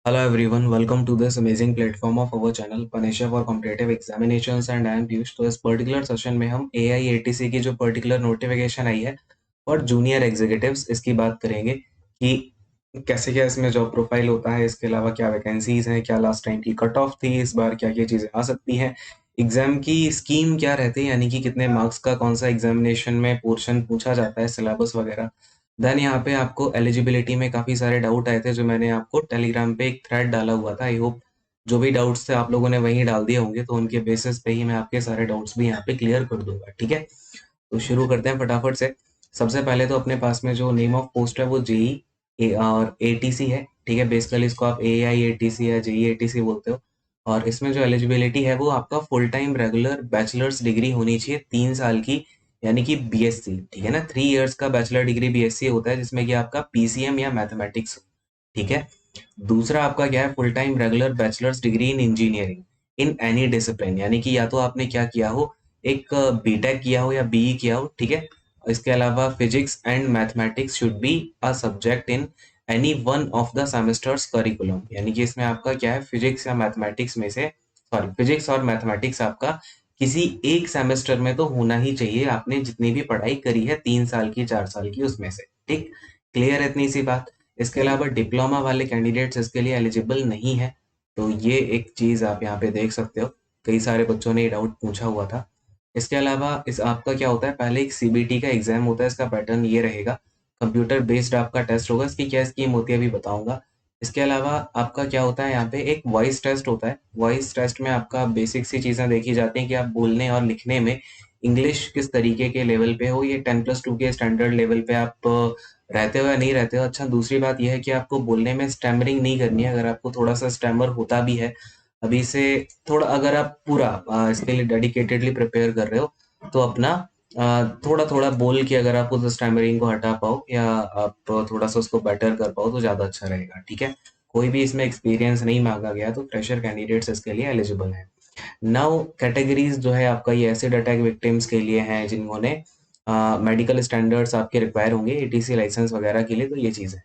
Hello everyone, welcome to this amazing platform of our channel Panisha for Competitive Examinations and I am Piyush। तो इस particular session में हम AIATC की जो particular notification आई है और जूनियर एग्जीक्यूटिव्स इसकी बात करेंगे कि कैसे क्या इसमें जॉब प्रोफाइल होता है, इसके अलावा क्या वैकेंसीज हैं, क्या लास्ट टाइम की कट ऑफ थी, इस बार क्या क्या चीज़ें आ सकती हैं, एग्जाम की स्कीम क्या रहती है, यानी कि कितने मार्क्स का कौन सा एग्जामिनेशन में पोर्शन पूछा जाता है, सिलेबस वगैरह। देन यहाँ पे आपको एलिजिबिलिटी में काफ़ी सारे डाउट आए थे जो मैंने आपको टेलीग्राम पे एक थ्रेड डाला हुआ था। आई होप जो भी डाउट्स थे आप लोगों ने वहीं डाल दिए होंगे, तो उनके बेसिस पे ही मैं आपके सारे डाउट्स भी यहाँ पे क्लियर कर दूंगा। ठीक है, तो शुरू करते हैं फटाफट से। सबसे पहले तो अपने पास में जो नेम ऑफ पोस्ट है वो जेई और एटीसी है। ठीक है, बेसिकली इसको आप AIATC या जेई एटीसी बोलते हो। और इसमें जो एलिजिबिलिटी है वो आपका full time regular bachelors degree होनी चाहिए 3 साल की, यानी कि बीएससी। ठीक है ना, 3 इयर्स का बैचलर डिग्री बीएससी होता है जिसमें कि आपका पीसीएम या मैथमेटिक्स। ठीक है, दूसरा आपका क्या है, full time regular bachelors degree in engineering in any discipline, यानी कि या तो आपने क्या किया हो, एक बीटेक किया हो या बीई किया हो। ठीक है, इसके अलावा physics and mathematics should be a subject in any one of the semesters curriculum, यानी कि इसमें आपका क्या है, फिजिक्स या मैथमेटिक्स में से, सॉरी फिजिक्स और मैथमेटिक्स आपका किसी एक सेमेस्टर में तो होना ही चाहिए, आपने जितनी भी पढ़ाई करी है 3 साल की 4 साल की उसमें से। ठीक, क्लियर है इतनी सी बात। इसके अलावा डिप्लोमा वाले कैंडिडेट्स इसके लिए एलिजिबल नहीं है, तो ये एक चीज आप यहाँ पे देख सकते हो। कई सारे बच्चों ने ये डाउट पूछा हुआ था। इसके अलावा इस आपका क्या होता है, पहले एक सीबीटी का एग्जाम होता है, इसका पैटर्न ये रहेगा, कंप्यूटर बेस्ड आपका टेस्ट होगा। इसकी क्या स्कीम होती है अभी बताऊंगा। इसके अलावा आपका क्या होता है, यहाँ पे एक वॉइस टेस्ट होता है। वॉइस टेस्ट में आपका बेसिक सी चीजें देखी जाती हैं कि आप बोलने और लिखने में इंग्लिश किस तरीके के लेवल पे हो, ये 10+2 के स्टैंडर्ड लेवल पे आप रहते हो या नहीं रहते हो। अच्छा, दूसरी बात यह है कि आपको बोलने में स्टैमरिंग नहीं करनी है। अगर आपको थोड़ा सा स्टैमर होता भी है अभी से, थोड़ा अगर आप पूरा इसके लिए डेडिकेटेडली प्रिपेयर कर रहे हो, तो अपना थोड़ा थोड़ा बोल के अगर आप उस स्टैमरिंग को हटा पाओ या आप थोड़ा सा उसको बेटर कर पाओ तो ज़्यादा अच्छा रहेगा। ठीक है, कोई भी इसमें एक्सपीरियंस नहीं मांगा गया, तो फ्रेशर कैंडिडेट्स इसके लिए एलिजिबल हैं। नाउ कैटेगरीज जो है आपका, ये एसिड अटैक विक्टिम्स के लिए हैं जिन्होंने मेडिकल स्टैंडर्ड्स आपके रिक्वायर होंगे एटीसी लाइसेंस वगैरह के लिए, तो ये चीज़ है।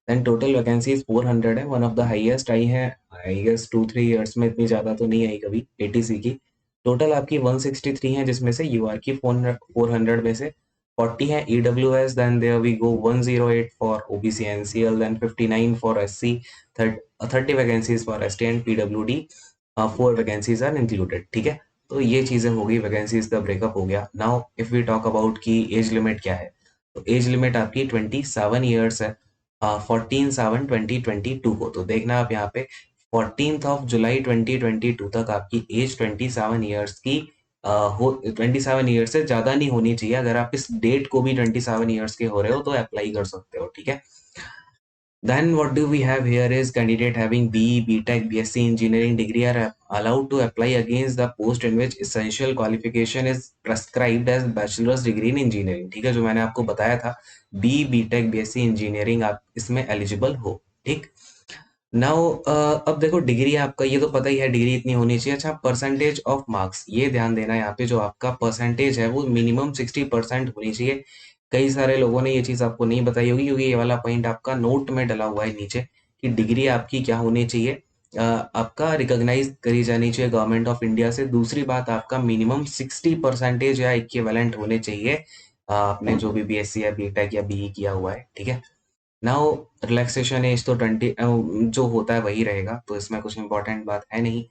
देन टोटल वैकेंसीज 400 है, one of the highest I है। आई गेस 2-3 ईयर्स में इतनी ज़्यादा तो नहीं आई कभी एटीसी की। टोटल आपकी 163 है, जिसमें से यूआर की 400 में से 40 है EWS. Then there we go 108 for OBC NCL, then 59 for SC, 30 vacancies for ST and PWD, 4 vacancies are included. ठीक है, तो ये चीज़ें हो गई, वैकेंसीज का ब्रेकअप हो गया। Now if we talk about की एज लिमिट क्या है, तो एज लिमिट आपकी 27 ईयर्स है, 14/7/2022 को। तो देखना आप यहाँ पे 14 जुलाई 2022 तक आपकी एज 27 ईयर्स की हो, 27 ईयर्स से ज्यादा नहीं होनी चाहिए। अगर आप इस डेट को भी 27 ईयर्स के हो रहे हो तो अप्लाई कर सकते हो। ठीक है, then what do we have here is candidate having BE, BTech, BSc engineering degree are allowed to apply against the post in which essential qualification is prescribed as bachelor's degree in engineering। ठीक है, जो मैंने आपको बताया था BE, BTech, BSc engineering आप इसमें eligible हो। ठीक, नाउ अब देखो डिग्री आपका ये तो पता ही है, डिग्री इतनी होनी चाहिए। अच्छा, परसेंटेज ऑफ मार्क्स, ये ध्यान देना यहाँ पे, जो आपका परसेंटेज है वो मिनिमम 60% होनी चाहिए। कई सारे लोगों ने ये चीज आपको नहीं बताई होगी, क्योंकि ये वाला पॉइंट आपका नोट में डला हुआ है नीचे कि डिग्री आपकी क्या होनी चाहिए, आपका रिकॉग्नाइज करी जानी चाहिए गवर्नमेंट ऑफ इंडिया से। दूसरी बात, आपका मिनिमम 60% या इक्विवेलेंट होने चाहिए आपने जो भी बीएससी या बीटेक या बीई किया हुआ है। ठीक है, नाउ रिलैक्सेशन एज तो 20 जो होता है वही रहेगा, तो इसमें कुछ इंपॉर्टेंट बात है नहीं।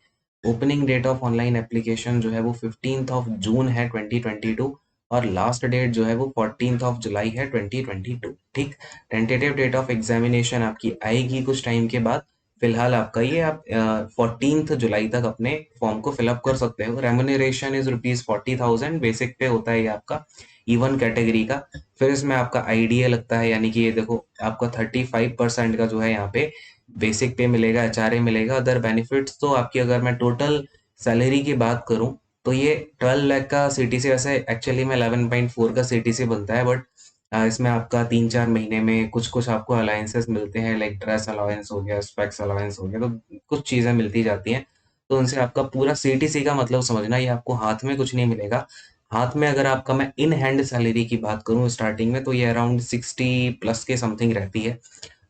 Opening date of online application जो है वो 15 जून है 2022, और लास्ट डेट जो है वो 14 जुलाई है 2022। ठीक, टेंटेटिव डेट ऑफ एग्जामिनेशन आपकी आएगी कुछ टाइम के बाद। फिलहाल आपका ये आप 14 जुलाई तक अपने फॉर्म को फिलअप कर सकते हो। रेम्यूनरेशन इज ₹40,000, बेसिक पे होता है ये आपका E1 कैटेगरी का। फिर इसमें आपका आईडीए लगता है, यानी कि ये देखो आपका 35% का जो है यहाँ पे बेसिक पे मिलेगा, एचआरए मिलेगा, अदर बेनिफिट्स। तो आपकी अगर मैं टोटल सैलरी की बात करूं तो ये 12 लाख का सीटीसी, वैसे एक्चुअली में 11.4 का सीटीसी बनता है, बट इसमें आपका 3-4 महीने में कुछ कुछ आपको अलायंसेस मिलते हैं, लाइक ड्रेस अलाउंस हो गया, स्पेक्स अलाउंस हो गया, तो कुछ चीजें मिलती जाती हैं। तो उनसे आपका पूरा सीटीसी का मतलब समझना, ये आपको हाथ में कुछ नहीं मिलेगा। हाथ में अगर आपका मैं इन हैंड सैलरी की बात करूं स्टार्टिंग में, तो ये अराउंड 60+ के समथिंग रहती है।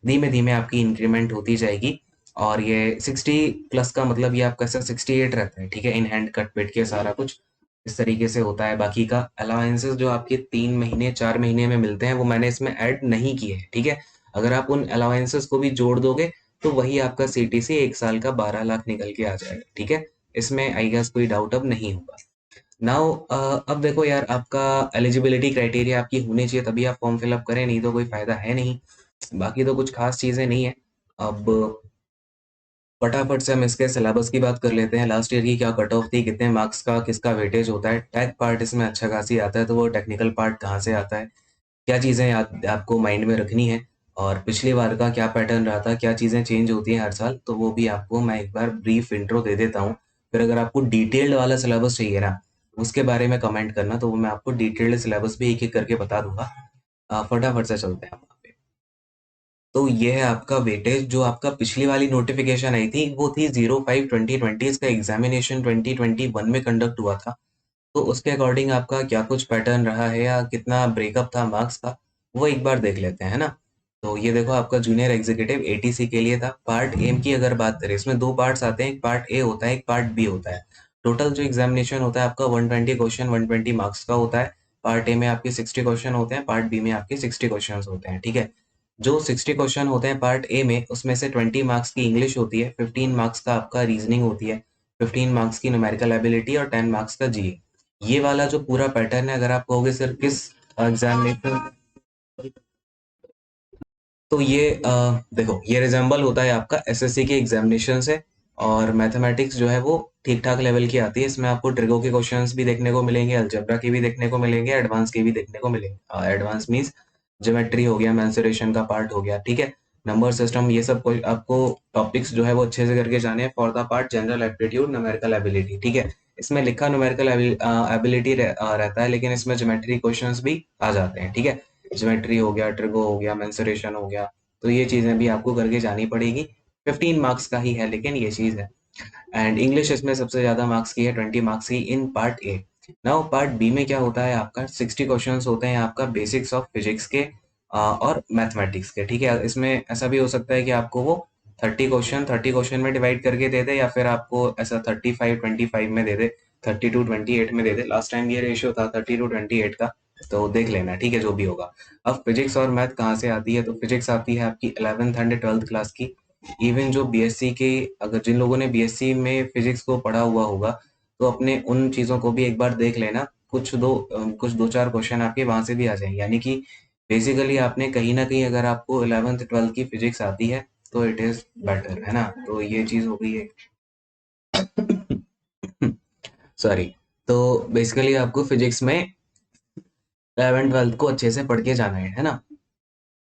धीमे धीमे आपकी इंक्रीमेंट होती जाएगी। और ये 60 प्लस का मतलब ये आपका ऐसा 68 रहता है, ठीक है, इन हैंड कट पिट के सारा कुछ इस तरीके से होता है। बाकी का अलाउंसेस जो आपके 3 महीने 4 महीने में मिलते हैं वो मैंने इसमें ऐड नहीं किए हैं, ठीक है। अगर आप उन अलाउंसेस को भी जोड़ दोगे तो वही आपका सीटीसी 1 साल का 12 लाख निकल के आ जाएगा, ठीक है। इसमें आई गेस कोई डाउट अब नहीं होगा। नाउ अब देखो यार, आपका एलिजिबिलिटी क्राइटेरिया आपकी होनी चाहिए तभी आप फॉर्म फिलअप करें, नहीं तो कोई फायदा है नहीं। बाकी तो कुछ खास चीजें नहीं है। अब फटाफट से हम इसके सिलेबस की बात कर लेते हैं। लास्ट ईयर की क्या कट ऑफ थी, कितने मार्क्स का किसका वेटेज होता है। टेक पार्ट इसमें अच्छा खासी आता है, तो वो टेक्निकल पार्ट कहाँ से आता है, क्या चीज़ें याद आपको माइंड में रखनी है, और पिछली बार का क्या पैटर्न रहा था, क्या चीज़ें चेंज होती हैं हर साल, तो वो भी आपको मैं एक बार ब्रीफ इंट्रो दे देता हूँ। फिर अगर आपको डिटेल्ड वाला सिलेबस चाहिए ना, उसके बारे में कमेंट करना, तो वो मैं आपको डिटेल्ड सिलेबस भी एक एक करके बता दूंगा। फटाफट से चलते हैं। तो ये है आपका वेटेज। जो आपका पिछली वाली नोटिफिकेशन आई थी वो थी 05/2020, इसका एग्जामिनेशन 2021 में कंडक्ट हुआ था। तो उसके अकॉर्डिंग आपका क्या कुछ पैटर्न रहा है या कितना ब्रेकअप था मार्क्स का, वो एक बार देख लेते हैं, है ना। तो ये देखो, आपका जूनियर एग्जीक्यूटिव एटीसी के लिए था। पार्ट एम की अगर बात करें, इसमें दो पार्ट्स आते हैं, एक पार्ट ए होता है, एक पार्ट बी होता है। टोटल जो एग्जामिनेशन होता है आपका 120 क्वेश्चन 120 मार्क्स का होता है। पार्ट ए में आपके 60 क्वेश्चन होते हैं, पार्ट बी में आपके 60 क्वेश्चन होते हैं, ठीक है। जो 60 क्वेश्चन होते हैं पार्ट ए में, उसमें से 20 मार्क्स की इंग्लिश होती है, 15 मार्क्स का आपका रीजनिंग होती है, 15 मार्क्स की न्यूमेरिकल एबिलिटी और 10 मार्क्स का जीए। ये वाला जो पूरा पैटर्न है, अगर आप कहोगे सर किस एग्जामिनेशन, तो ये देखो, ये रिजेंबल होता है आपका एसएससी के एग्जामिनेशन से। और मैथमेटिक्स जो है वो ठीक ठाक लेवल की आती है। इसमें आपको ट्रिगो के क्वेश्चंस भी देखने को मिलेंगे, अलजेब्रा के भी देखने को मिलेंगे, एडवांस के भी देखने को मिलेंगे। एडवांस मींस ज्योमेट्री हो गया, मेंसुरेशन का पार्ट हो गया, ठीक है, नंबर सिस्टम, ये सब कोई आपको टॉपिक्स जो है वो अच्छे से करके जाने हैं for the part general aptitude numerical ability, ठीक है। इसमें लिखा न्यूमेरिकल एबिलिटी रहता है, लेकिन इसमें ज्योमेट्री क्वेश्चंस भी आ जाते हैं, ठीक है। ज्योमेट्री हो गया, ट्रिगो हो गया, मेंसुरेशन हो गया, तो ये चीजें भी आपको करके जानी पड़ेगी। 15 मार्क्स का ही है, लेकिन ये चीज है। एंड इंग्लिश इसमें सबसे ज्यादा मार्क्स की है, 20 मार्क्स की in part A. Now part B में क्या होता है, आपका 60 क्वेश्चंस होते हैं आपका बेसिक्स ऑफ फिजिक्स के और मैथमेटिक्स के, ठीक है। इसमें ऐसा भी हो सकता है कि आपको वो 30 क्वेश्चन में डिवाइड करके दे दे, या फिर आपको ऐसा 35/25 में दे दे, 32/28 में दे दे। लास्ट टाइम ये रेशियो था 30/28 का, तो देख लेना, ठीक है, जो भी होगा। अब फिजिक्स और मैथ कहाँ से आती है, तो फिजिक्स आती है आपकी 11th एंड 12th क्लास की। इवन जो बीएससी के, अगर जिन लोगों ने बीएससी में फिजिक्स को पढ़ा हुआ होगा, तो अपने उन चीजों को भी एक बार देख लेना। कुछ दो चार क्वेश्चन आपके वहां से भी आ जाएंगे, यानी कि बेसिकली आपने कहीं ना कहीं, अगर आपको 11th 12th की फिजिक्स आती है तो इट इज बेटर, है ना। तो ये चीज हो गई है। सॉरी। तो बेसिकली आपको फिजिक्स में 11th 12th को अच्छे से पढ़ के जाना है ना।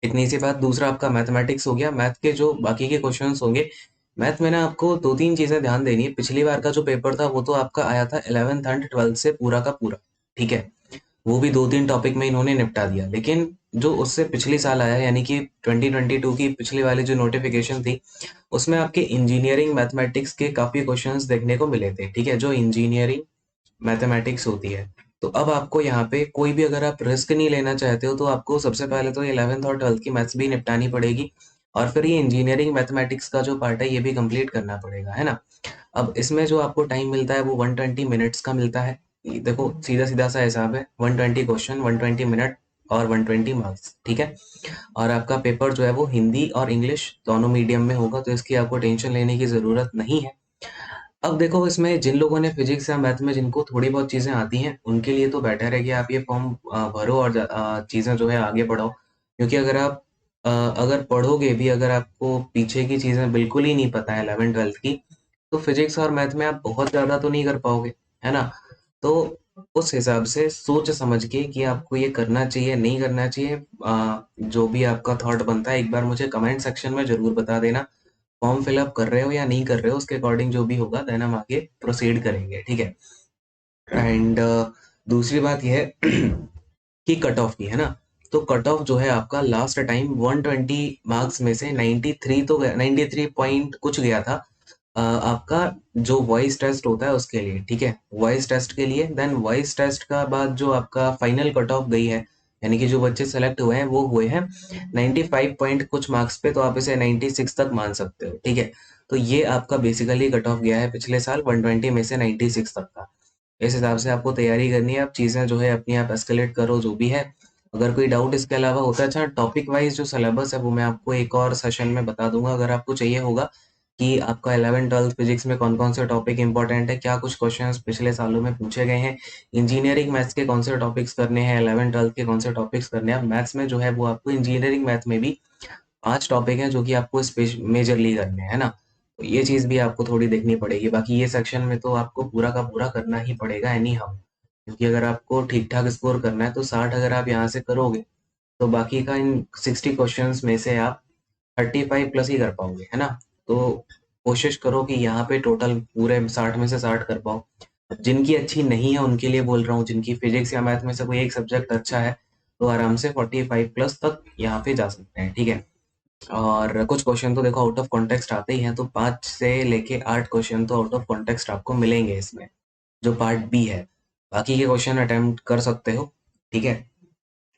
इतनी सी बात। दूसरा आपका मैथमेटिक्स हो गया। मैथ के जो बाकी के क्वेश्चंस होंगे, मैथ में ना आपको दो तीन चीजें ध्यान देनी है। पिछली बार का जो पेपर था वो तो आपका आया था 11th एंड 12th से पूरा का पूरा, ठीक है। वो भी दो तीन टॉपिक में इन्होंने निपटा दिया। लेकिन जो उससे पिछली साल आया, यानी कि 2022 की पिछली वाली जो नोटिफिकेशन थी, उसमें आपके इंजीनियरिंग मैथमेटिक्स के काफी क्वेश्चंस देखने को मिले थे, ठीक है, जो इंजीनियरिंग मैथमेटिक्स होती है। तो अब आपको यहाँ पे कोई भी, अगर आप रिस्क नहीं लेना चाहते हो, तो आपको सबसे पहले तो 11th और 12th की मैथ्स भी निपटानी पड़ेगी, और फिर ये इंजीनियरिंग मैथमेटिक्स का जो पार्ट है ये भी कंप्लीट करना पड़ेगा, है ना। अब इसमें जो आपको टाइम मिलता है वो 120 मिनट्स का मिलता है। ये देखो, सीधा सीधा सा हिसाब है, 120 क्वेश्चन 120 मिनट और 120 मार्क्स, ठीक है। और आपका पेपर जो है वो हिंदी और इंग्लिश दोनों मीडियम में होगा, तो इसकी आपको टेंशन लेने की जरूरत नहीं है। अब देखो, इसमें जिन लोगों ने फिजिक्स या मैथ में जिनको थोड़ी बहुत चीजें आती हैं, उनके लिए तो बेटर है कि आप ये फॉर्म भरो और चीजें जो है आगे बढ़ाओ। क्योंकि अगर आप अगर पढ़ोगे भी, अगर आपको पीछे की चीजें बिल्कुल ही नहीं पता है 11th 12th की, तो फिजिक्स और मैथ में आप बहुत ज्यादा तो नहीं कर पाओगे, है ना। तो उस हिसाब से सोच समझ के कि आपको ये करना चाहिए नहीं करना चाहिए, जो भी आपका थॉट बनता है एक बार मुझे कमेंट सेक्शन में जरूर बता देना। फॉर्म फिलअप कर रहे हो या नहीं कर रहे हो, उसके अकॉर्डिंग जो भी होगा देन हम आगे प्रोसीड करेंगे, ठीक है। एंड दूसरी बात यह है कि कट ऑफ की, है ना। तो कट ऑफ जो है आपका लास्ट टाइम 120 मार्क्स में से 93 तो 93 पॉइंट कुछ गया था। आपका जो वॉइस टेस्ट होता है उसके लिए, ठीक है, वॉइस टेस्ट के लिए। देन वॉइस टेस्ट का बाद जो आपका फाइनल कट ऑफ गई है, यानी कि जो बच्चे सेलेक्ट हुए हैं वो हुए हैं 95 पॉइंट कुछ मार्क्स पे, तो आप इसे 96 तक मान सकते हो, ठीक है। तो ये आपका बेसिकली कट ऑफ गया है पिछले साल 120 में से 96 तक का। इस हिसाब से आपको तैयारी करनी है, आप चीज़ें जो है अपनी आप एस्केलेट करो जो भी है। अगर कोई डाउट इसके अलावा होता है, अच्छा टॉपिक वाइज जो सिलेबस है वो मैं आपको एक और सेशन में बता दूंगा, अगर आपको चाहिए होगा कि आपका 11th-12th फिजिक्स में कौन कौन से टॉपिक इंपॉर्टेंट है, क्या कुछ क्वेश्चंस पिछले सालों में पूछे गए हैं, इंजीनियरिंग मैथ्स के कौन से टॉपिक्स करने हैं, 11th-12th के कौन से टॉपिक्स करने हैं। मैथ्स में जो है वो आपको इंजीनियरिंग मैथ में भी 5 टॉपिक हैं जो कि आपको मेजरली करने हैं ना, तो ये चीज़ भी आपको थोड़ी देखनी पड़ेगी। बाकी ये सेक्शन में तो आपको पूरा का पूरा करना ही पड़ेगा एनी हाउ, क्योंकि अगर आपको ठीक ठाक स्कोर करना है तो 60 अगर आप यहाँ से करोगे तो बाकी का इन 60 क्वेश्चंस में से आप 35 प्लस ही कर पाओगे, है ना। तो कोशिश करो कि यहाँ पे टोटल पूरे 60 में से 60 कर पाओ। अब जिनकी अच्छी नहीं है उनके लिए बोल रहा हूँ, जिनकी फिजिक्स या मैथ में से कोई एक सब्जेक्ट अच्छा है तो आराम से 45 प्लस तक यहाँ पे जा सकते हैं, ठीक है। और कुछ क्वेश्चन तो देखो आउट ऑफ कॉन्टेक्स्ट आते ही हैं, तो 5 से लेके 8 क्वेश्चन तो आउट ऑफ कॉन्टेक्स्ट आपको मिलेंगे इसमें, जो पार्ट बी है। बाकी के क्वेश्चन अटेम्प्ट कर सकते हो, ठीक है।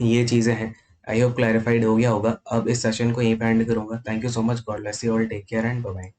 ये चीज़ें हैं। आई होप क्लैरिफाइड हो गया होगा। अब इस सेशन को यहीं पे एंड करूंगा। Thank you so much, God bless you all, take care and bye bye.